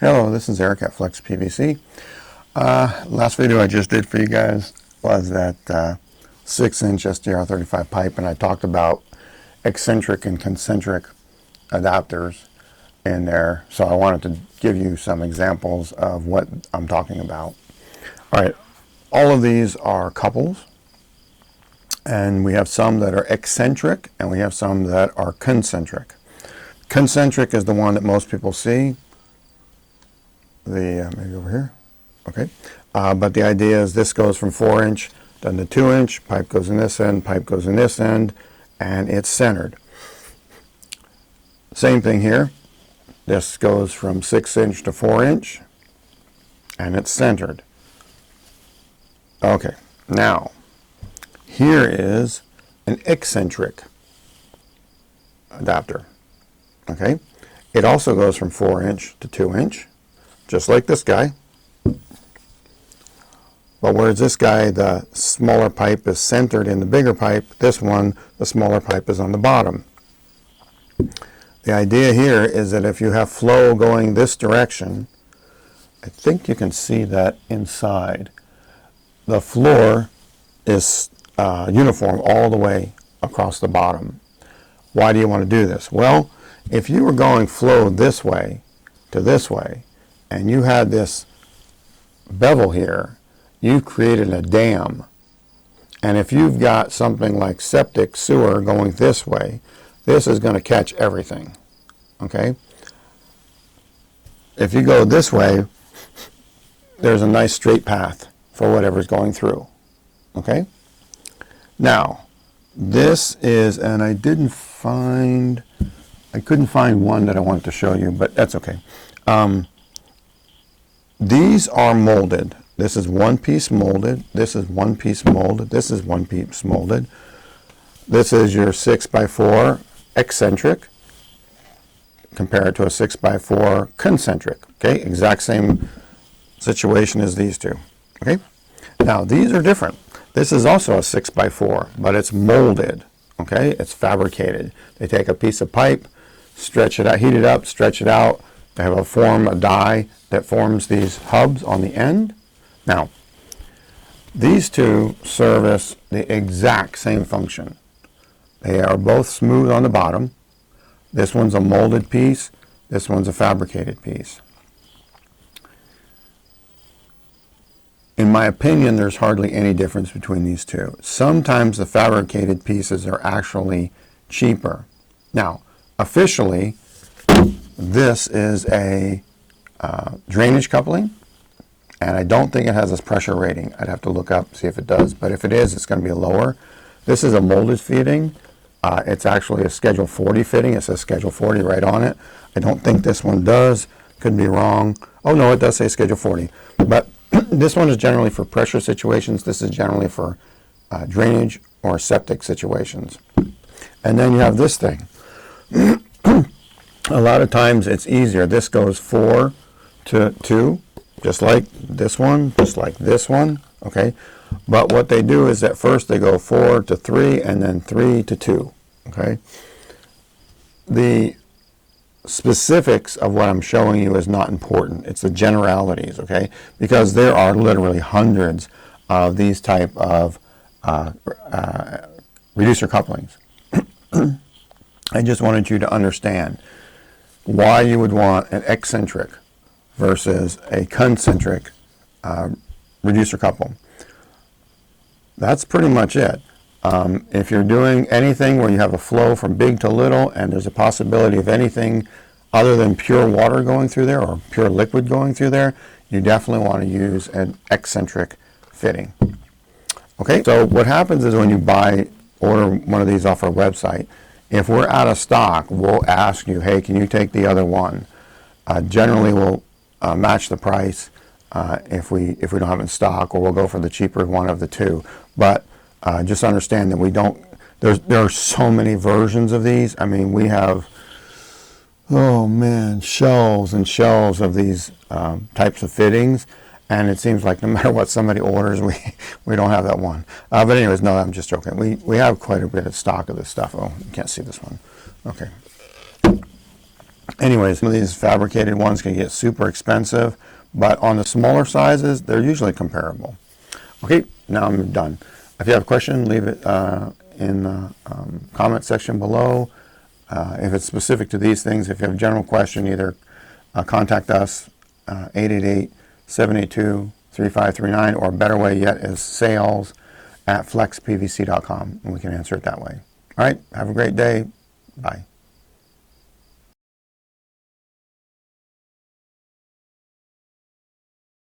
Hello, this is Eric at FlexPVC. Last video I just did for you guys was that 6-inch SDR35 pipe, and I talked about eccentric and concentric adapters in there. So I wanted to give you some examples of what I'm talking about. All right, all of these are couples, and we have some that are eccentric and we have some that are concentric. Concentric is the one that most people see. Maybe over here, okay. But the idea is this goes from 4-inch down to 2-inch, pipe goes in this end, pipe goes in this end, and it's centered. Same thing here. This goes from 6-inch to 4-inch, and it's centered. Okay, now, here is an eccentric adapter, okay. It also goes from 4-inch to 2-inch. Just like this guy. But whereas this guy, the smaller pipe is centered in the bigger pipe, this one, the smaller pipe is on the bottom. The idea here is that if you have flow going this direction, I think you can see that inside. The floor is uniform all the way across the bottom. Why do you want to do this? Well, if you were going flow this way to this way, and you had this bevel here, you've created a dam. And if you've got something like septic sewer going this way, this is going to catch everything, okay? If you go this way, there's a nice straight path for whatever's going through, okay? Now, this is, and I couldn't find one that I wanted to show you, but that's okay. These are molded. This is one piece molded. This is one piece molded. This is one piece molded. This is your 6x4 eccentric compared to a 6x4 concentric. Okay, exact same situation as these two. Okay, now these are different. This is also a 6x4, but it's molded. Okay, it's fabricated. They take a piece of pipe, stretch it out, heat it up, stretch it out. They have a die that forms these hubs on the end. Now, these two service the exact same function. They are both smooth on the bottom. This one's a molded piece. This one's a fabricated piece. In my opinion, there's hardly any difference between these two. Sometimes the fabricated pieces are actually cheaper. Now, officially, this is a drainage coupling, and I don't think it has this pressure rating. I'd have to look up, see if it does, but if it is, it's going to be lower. This is a molded fitting. It's actually a Schedule 40 fitting. It says Schedule 40 right on it. I don't think this one does. Could be wrong. Oh no, it does say Schedule 40. But this one is generally for pressure situations. This is generally for drainage or septic situations. And then you have this thing. A lot of times it's easier. This goes 4 to 2, just like this one, just like this one, okay? But what they do is that first they go 4 to 3 and then 3 to 2, okay? The specifics of what I'm showing you is not important. It's the generalities, okay? Because there are literally hundreds of these type of reducer couplings. I just wanted you to understand why you would want an eccentric versus a concentric reducer couple. That's pretty much it. If you're doing anything where you have a flow from big to little and there's a possibility of anything other than pure water going through there or pure liquid going through there, you definitely want to use an eccentric fitting. Okay, so what happens is when you order one of these off our website, if we're out of stock, we'll ask you, hey, can you take the other one? Generally, we'll match the price if we don't have it in stock, or we'll go for the cheaper one of the two. But just understand that we don't. There are so many versions of these. I mean, we have, oh man, shelves and shelves of these types of fittings. And it seems like no matter what somebody orders, we don't have that one. But anyways, no, I'm just joking. We have quite a bit of stock of this stuff. Oh, you can't see this one. Okay. Anyways, some of these fabricated ones can get super expensive, but on the smaller sizes, they're usually comparable. Okay, now I'm done. If you have a question, leave it in the comment section below. If it's specific to these things, if you have a general question, either contact us, 888-782-3539, or a better way yet is sales@flexpvc.com, and we can answer it that way. All right, have a great day. Bye.